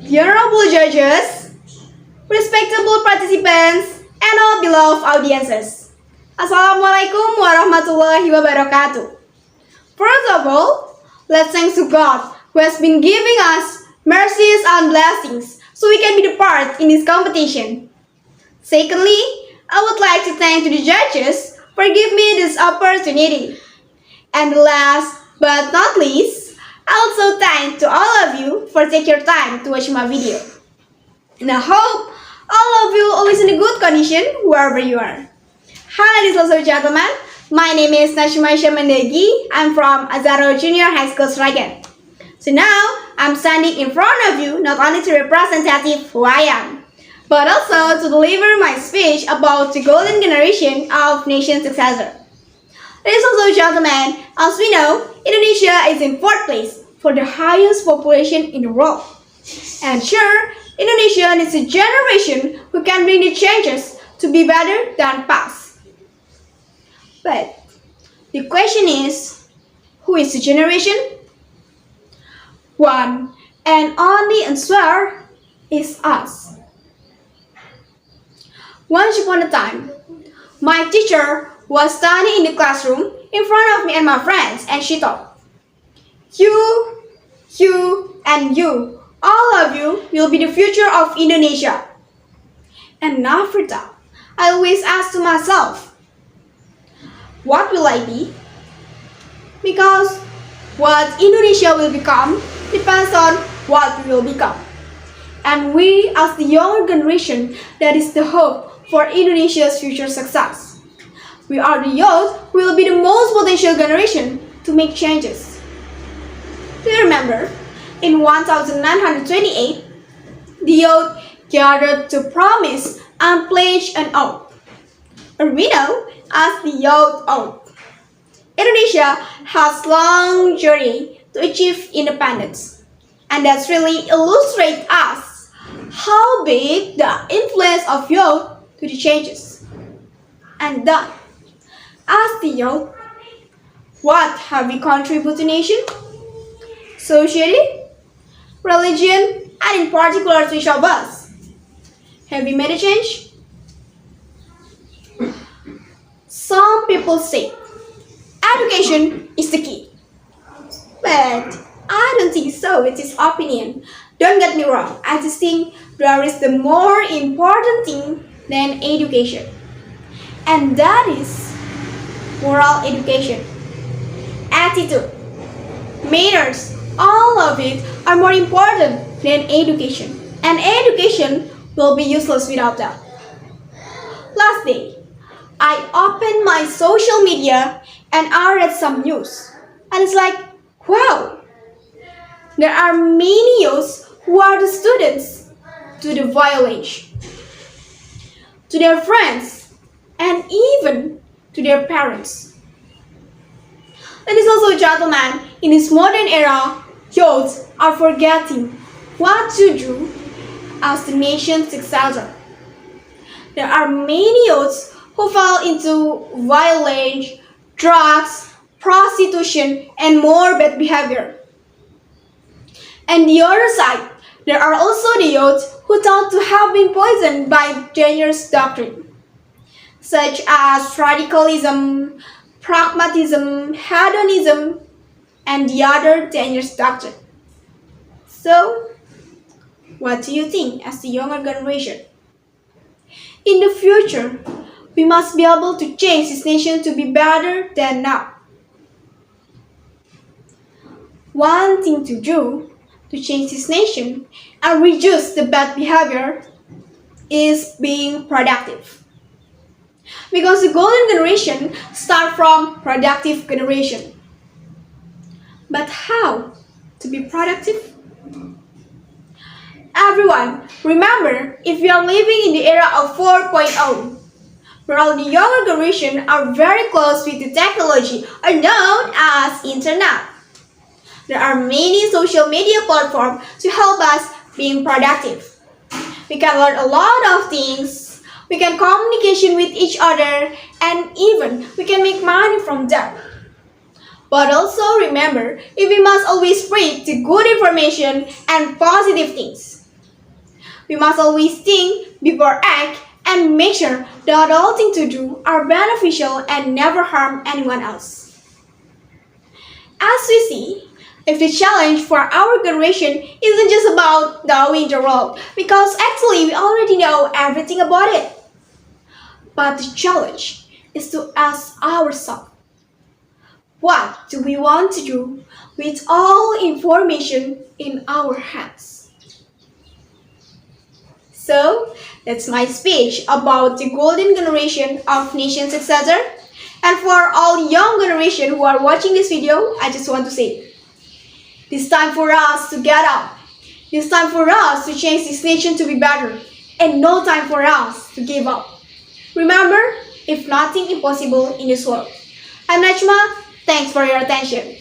honorable judges, respectable participants, and all beloved audiences. Assalamualaikum warahmatullahi wabarakatuh. First of all, let's thank to God who has been giving us mercies and blessings so we can be the part in this competition. Secondly, I would like to thank to the judges for giving me this opportunity. And last but not least, I also thank to all of you for taking your time to watch my video. And I hope all of you always in a good condition wherever you are. Hi ladies and gentlemen, my name is Najma. I'm from Az-Zahra Junior High School, Sragen. So now, I'm standing in front of you not only to represent who I am, but also to deliver my speech about the golden generation of nation successor. Ladies and gentlemen, as we know, Indonesia is in fourth place for the highest population in the world. And sure, Indonesia needs a generation who can bring the changes to be better than past. But the question is, who is the generation? One and only answer is us. Once upon a time, my teacher was standing in the classroom in front of me and my friends, and she thought, you, and you, all of you will be the future of Indonesia. And after that, I always ask to myself, what will I be? Because what Indonesia will become depends on what we will become. And we, as the younger generation, that is the hope for Indonesia's future success. We are the youth who will be the most potential generation to make changes. Do you remember? In 1928, the youth gathered to promise and pledge an oath, or we know as the Youth Oath. Indonesia has long journey to achieve independence, and that really illustrates us how big the influence of youth to the changes. And then, as the youth, what have we contributed to nation, society, religion, and in particular to each of us? Have we made a change? Some people say education is the key. But I don't think so, it's his opinion. Don't get me wrong, I just think there is the more important thing than education. And that is moral education. Attitude, manners, all of it are more important than education. And education will be useless without that. Last day, I opened my social media and I read some news. And it's like, wow, there are many youths who are the students to the violence, to their friends, and even to their parents. Ladies and gentlemen, in this modern era, youths are forgetting what to do as the nation's successor. There are many youths who fall into violence, drugs, prostitution, and more bad behavior. And the other side, there are also the youth who thought to have been poisoned by dangerous doctrine, such as radicalism, pragmatism, hedonism, and the other dangerous doctrine. So, what do you think as the younger generation? In the future, we must be able to change this nation to be better than now. One thing to do to change this nation and reduce the bad behavior is being productive. Because the golden generation starts from productive generation. But how to be productive? Everyone, remember, if we are living in the era of 4.0, where all the younger generation are very close with the technology or known as internet. There are many social media platforms to help us being productive. We can learn a lot of things, we can communication with each other, and even we can make money from them. But also remember, we must always spread the good information and positive things. We must always think before act and make sure that all things to do are beneficial and never harm anyone else. As we see, if the challenge for our generation isn't just about knowing the world, because actually we already know everything about it. But the challenge is to ask ourselves, what do we want to do with all information in our hands? So, that's my speech about the golden generation of nation successor. And for all young generation who are watching this video, I just want to say, it's time for us to get up. It's time for us to change this nation to be better. And no time for us to give up. Remember, if nothing impossible in this world. I'm Najma. Thanks for your attention.